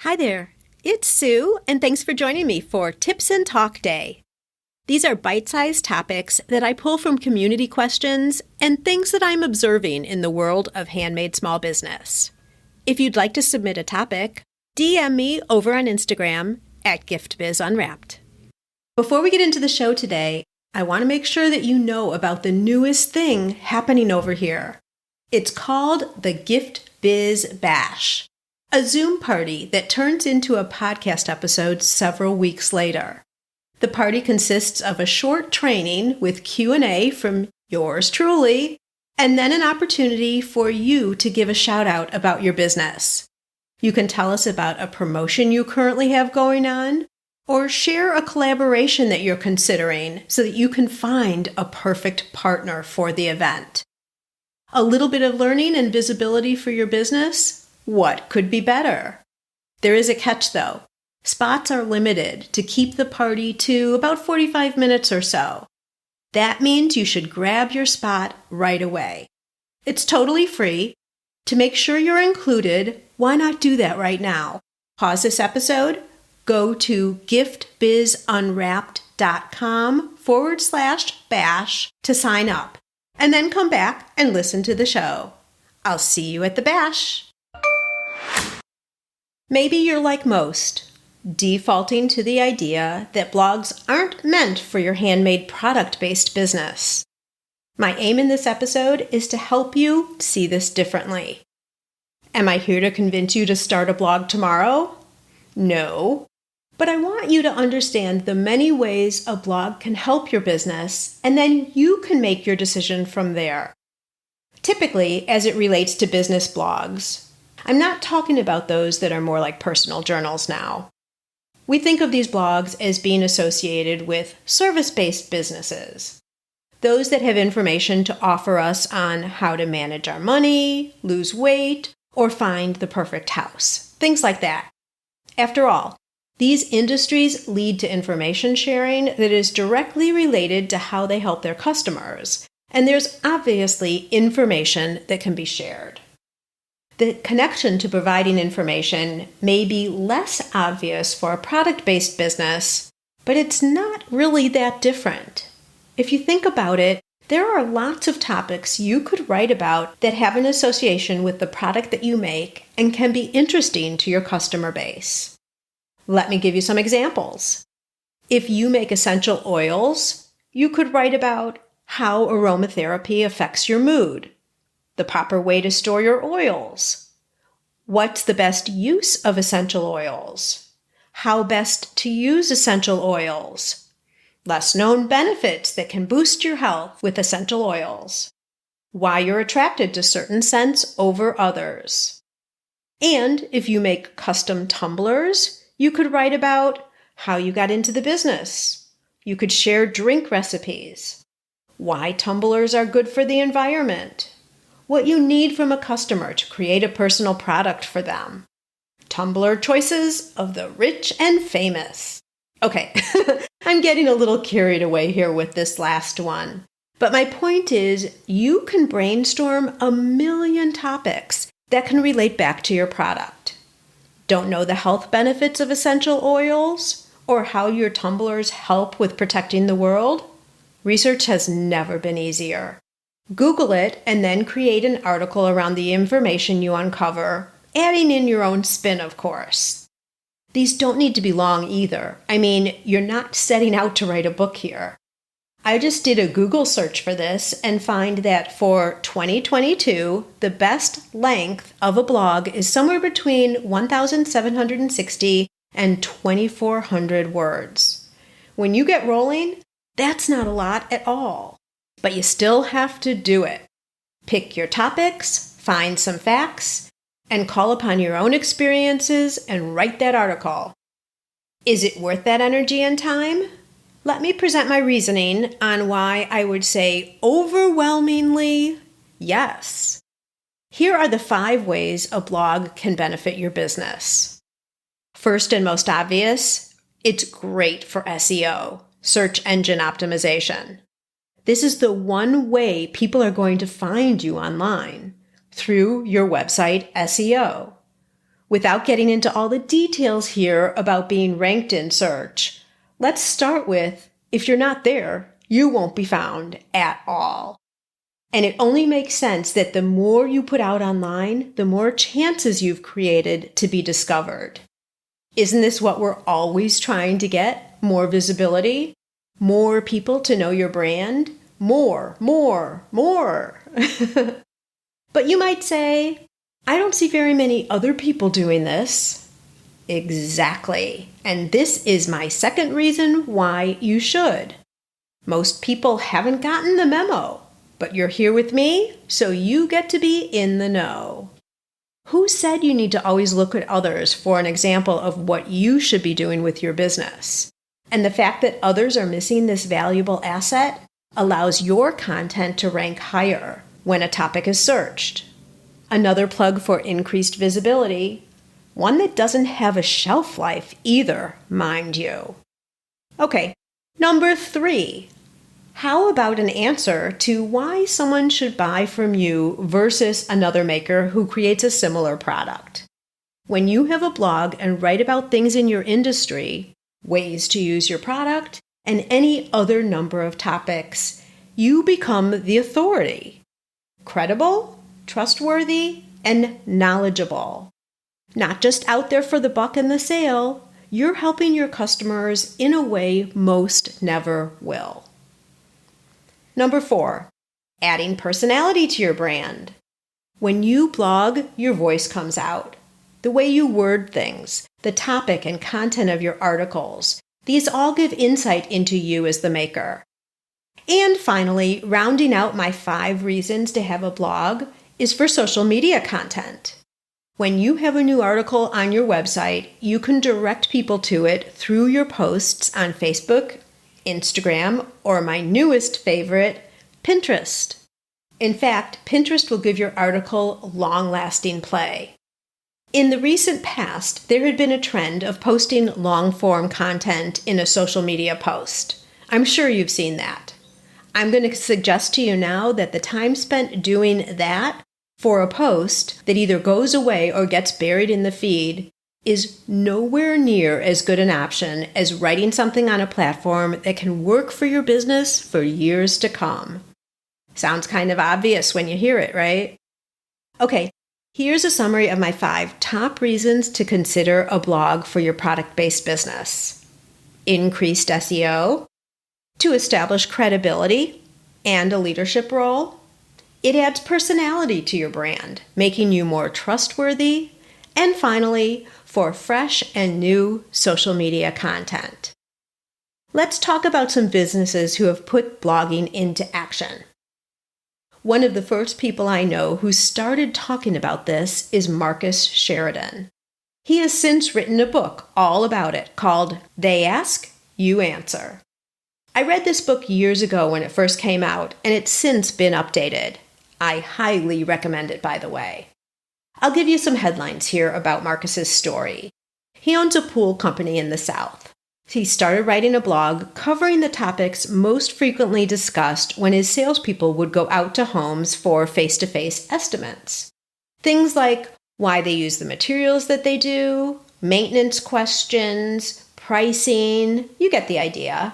Hi there, it's Sue, and thanks for joining me for Tips and Talk Day. These are bite-sized topics that I pull from community questions and things that I'm observing in the world of handmade small business. If you'd like to submit a topic, DM me over on Instagram at Gift Biz Unwrapped. Before we get into the show today, I want to make sure that you know about the newest thing happening over here. It's called the Gift Biz Bash, a Zoom party that turns into a podcast episode several weeks later. The party consists of a short training with Q&A from yours truly, and then an opportunity for you to give a shout out about your business. You can tell us about a promotion you currently have going on, or share a collaboration that you're considering so that you can find a perfect partner for the event. A little bit of learning and visibility for your business? What could be better? There is a catch though. Spots are limited to keep the party to about 45 minutes or so. That means you should grab your spot right away. It's totally free. To make sure you're included, why not do that right now? Pause this episode, go to giftbizunwrapped.com/bash to sign up, and then come back and listen to the show. I'll see you at the bash. Maybe you're like most, defaulting to the idea that blogs aren't meant for your handmade product-based business. My aim in this episode is to help you see this differently. Am I here to convince you to start a blog tomorrow? No. But I want you to understand the many ways a blog can help your business, and then you can make your decision from there. Typically, as it relates to business blogs, I'm not talking about those that are more like personal journals now. We think of these blogs as being associated with service-based businesses. Those that have information to offer us on how to manage our money, lose weight, or find the perfect house. Things like that. After all, these industries lead to information sharing that is directly related to how they help their customers, and there's obviously information that can be shared. The connection to providing information may be less obvious for a product-based business, but it's not really that different. If you think about it, there are lots of topics you could write about that have an association with the product that you make and can be interesting to your customer base. Let me give you some examples. If you make essential oils, you could write about how aromatherapy affects your mood, the proper way to store your oils, what's the best use of essential oils, how best to use essential oils, less known benefits that can boost your health with essential oils, why you're attracted to certain scents over others. And if you make custom tumblers, you could write about how you got into the business. You could share drink recipes, why tumblers are good for the environment, what you need from a customer to create a personal product for them, tumbler choices of the rich and famous. Okay, I'm getting a little carried away here with this last one. But my point is, you can brainstorm a million topics that can relate back to your product. Don't know the health benefits of essential oils or how your tumblers help with protecting the world? Research has never been easier. Google it and then create an article around the information you uncover, adding in your own spin, of course. These don't need to be long either. I mean, you're not setting out to write a book here. I just did a Google search for this and find that for 2022, the best length of a blog is somewhere between 1,760 and 2,400 words. When you get rolling, that's not a lot at all. But you still have to do it. Pick your topics, find some facts, and call upon your own experiences and write that article. Is it worth that energy and time? Let me present my reasoning on why I would say overwhelmingly yes. Here are the 5 ways a blog can benefit your business. First and most obvious, it's great for SEO, search engine optimization. This is the one way people are going to find you online, through your website SEO. Without getting into all the details here about being ranked in search, let's start with, if you're not there, you won't be found at all. And it only makes sense that the more you put out online, the more chances you've created to be discovered. Isn't this what we're always trying to get? More visibility? More people to know your brand? More. But you might say, I don't see very many other people doing this. Exactly. And this is my second reason why you should. Most people haven't gotten the memo, but you're here with me, so you get to be in the know. Who said you need to always look at others for an example of what you should be doing with your business? And the fact that others are missing this valuable asset allows your content to rank higher when a topic is searched. Another plug for increased visibility, one that doesn't have a shelf life either, mind you. Okay, number 3. How about an answer to why someone should buy from you versus another maker who creates a similar product? When you have a blog and write about things in your industry, ways to use your product, and any other number of topics, you become the authority. Credible, trustworthy, and knowledgeable. Not just out there for the buck and the sale, you're helping your customers in a way most never will. Number 4, adding personality to your brand. When you blog, your voice comes out. The way you word things, the topic and content of your articles, these all give insight into you as the maker. And finally, rounding out my 5 reasons to have a blog is for social media content. When you have a new article on your website, you can direct people to it through your posts on Facebook, Instagram, or my newest favorite, Pinterest. In fact, Pinterest will give your article long-lasting play. In the recent past, there had been a trend of posting long-form content in a social media post. I'm sure you've seen that. I'm going to suggest to you now that the time spent doing that for a post that either goes away or gets buried in the feed is nowhere near as good an option as writing something on a platform that can work for your business for years to come. Sounds kind of obvious when you hear it, right? Okay, here's a summary of my 5 top reasons to consider a blog for your product-based business. Increased SEO, to establish credibility and a leadership role. It adds personality to your brand, making you more trustworthy. And finally, for fresh and new social media content. Let's talk about some businesses who have put blogging into action. One of the first people I know who started talking about this is Marcus Sheridan. He has since written a book all about it called They Ask, You Answer. I read this book years ago when it first came out, and it's since been updated. I highly recommend it, by the way. I'll give you some headlines here about Marcus's story. He owns a pool company in the South. He started writing a blog covering the topics most frequently discussed when his salespeople would go out to homes for face-to-face estimates. Things like why they use the materials that they do, maintenance questions, pricing, you get the idea.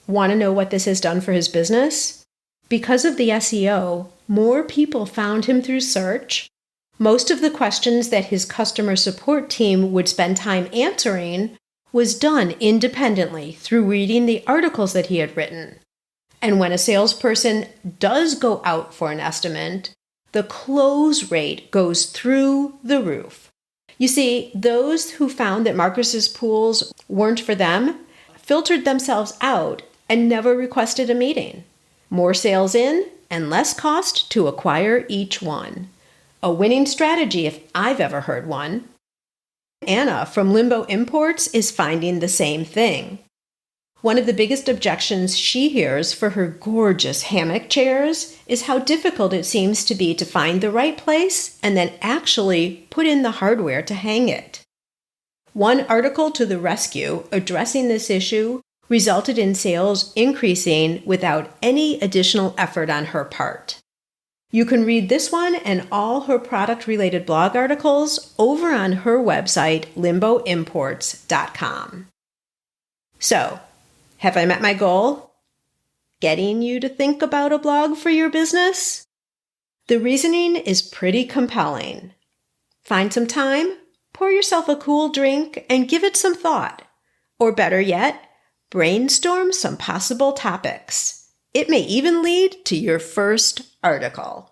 Want to know what this has done for his business? Because of the SEO, more people found him through search. Most of the questions that his customer support team would spend time answering was done independently through reading the articles that he had written. And when a salesperson does go out for an estimate, the close rate goes through the roof. You see, those who found that Marcus's pools weren't for them filtered themselves out and never requested a meeting. More sales in and less cost to acquire each one. A winning strategy if I've ever heard one. Anna from Limbo Imports is finding the same thing. One of the biggest objections she hears for her gorgeous hammock chairs is how difficult it seems to be to find the right place and then actually put in the hardware to hang it. One article to the rescue addressing this issue resulted in sales increasing without any additional effort on her part. You can read this one and all her product-related blog articles over on her website, limboimports.com. So, have I met my goal? Getting you to think about a blog for your business? The reasoning is pretty compelling. Find some time, pour yourself a cool drink, and give it some thought. Or better yet, brainstorm some possible topics. It may even lead to your first article.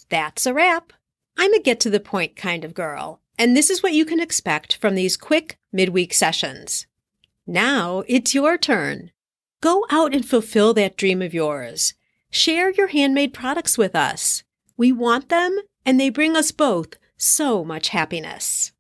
That's a wrap. I'm a get-to-the-point kind of girl, and this is what you can expect from these quick midweek sessions. Now it's your turn. Go out and fulfill that dream of yours. Share your handmade products with us. We want them, and they bring us both so much happiness.